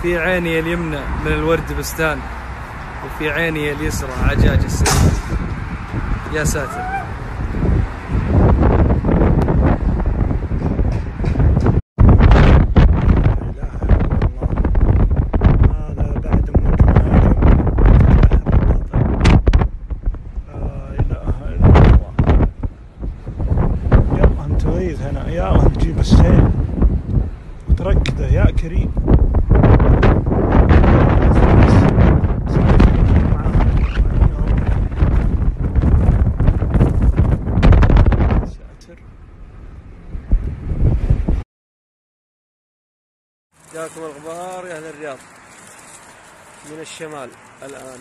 في عيني اليمنى من الورد بستان، وفي عيني اليسرى عجاج السلم. يا ساتر. هنا يا الله تجيب السيل وتركده يا كريم. ساتر. جاكم الغبار يا اهل الرياض من الشمال الان.